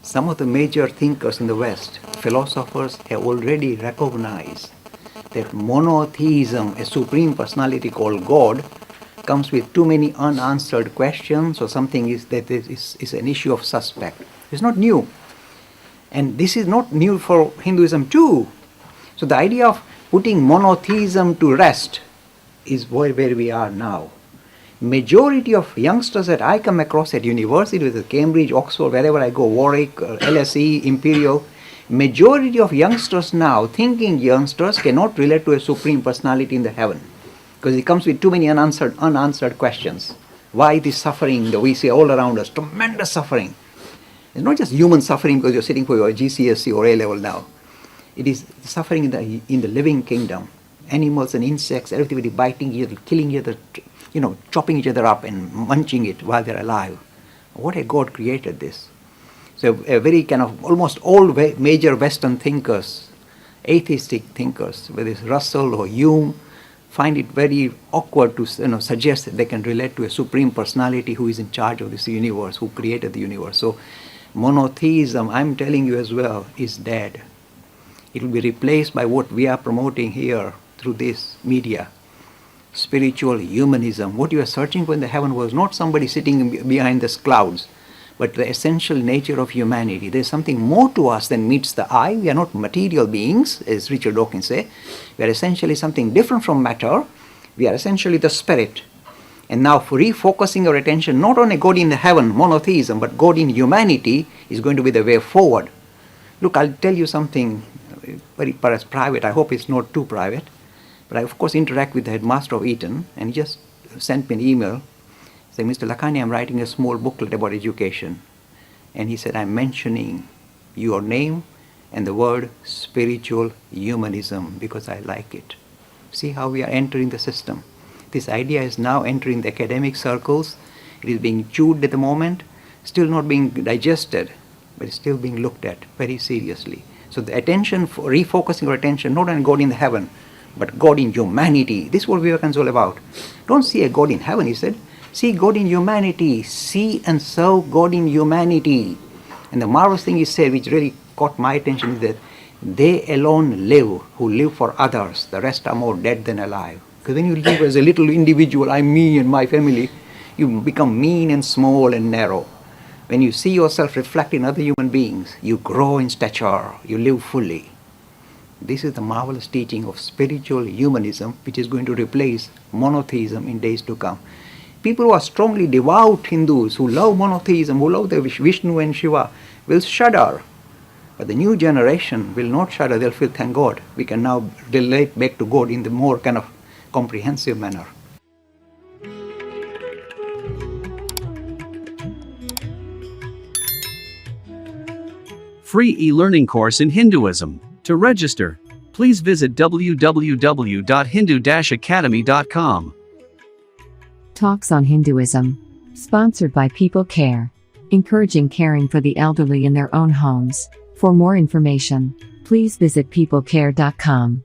Some of the major thinkers in the West, philosophers, have already recognized that monotheism, a supreme personality called God, comes with too many unanswered questions, or something is an issue of suspect. It's not new. And this is not new for Hinduism too. So the idea of putting monotheism to rest is where we are now. Majority of youngsters that I come across at university, whether Cambridge, Oxford, wherever I go, Warwick, LSE, Imperial, majority of youngsters now, thinking youngsters, cannot relate to a supreme personality in the heaven, because it comes with too many unanswered questions. Why this suffering that we see all around us, tremendous suffering? It's not just human suffering because you're sitting for your GCSE or A-level now. It is suffering in the living kingdom. Animals and insects, everybody biting each other, killing each other, chopping each other up and munching it while they're alive. What a God created this. So a very kind of almost all major Western thinkers, atheistic thinkers, whether it's Russell or Hume, find it very awkward to suggest that they can relate to a supreme personality who is in charge of this universe, who created the universe. So monotheism, I'm telling you as well, is dead. It will be replaced by what we are promoting here through this media. Spiritual humanism. What you are searching for in the heaven was not somebody sitting behind the clouds, but the essential nature of humanity. There's something more to us than meets the eye. We are not material beings, as Richard Dawkins says. We are essentially something different from matter. We are essentially the spirit. And now for refocusing our attention not on a God in the heaven, monotheism, but God in humanity is going to be the way forward. Look, I'll tell you something very perhaps private. I hope it's not too private. But I, of course, interact with the headmaster of Eton, and he just sent me an email saying, Mr. Lakhani, I'm writing a small booklet about education. And he said, I'm mentioning your name and the word spiritual humanism because I like it. See how we are entering the system. This idea is now entering the academic circles. It is being chewed at the moment, still not being digested, but it's still being looked at very seriously. So the attention, for refocusing our attention not on God in the heaven, but God in humanity. This is what Vivekananda is all about. Don't see a God in heaven, he said. See God in humanity. See and serve God in humanity. And the marvelous thing he said, which really caught my attention, is that they alone live who live for others. The rest are more dead than alive. Because when you live as a little individual, I'm me and my family, you become mean and small and narrow. When you see yourself reflect in other human beings, you grow in stature, you live fully. This is the marvelous teaching of spiritual humanism, which is going to replace monotheism in days to come. People who are strongly devout Hindus, who love monotheism, who love the Vishnu and Shiva, will shudder. But the new generation will not shudder. They'll feel, thank God, we can now relate back to God in the more kind of comprehensive manner. Free e-learning course in Hinduism. To register, please visit www.hindu-academy.com. Talks on Hinduism. Sponsored by People Care. Encouraging caring for the elderly in their own homes. For more information, please visit peoplecare.com.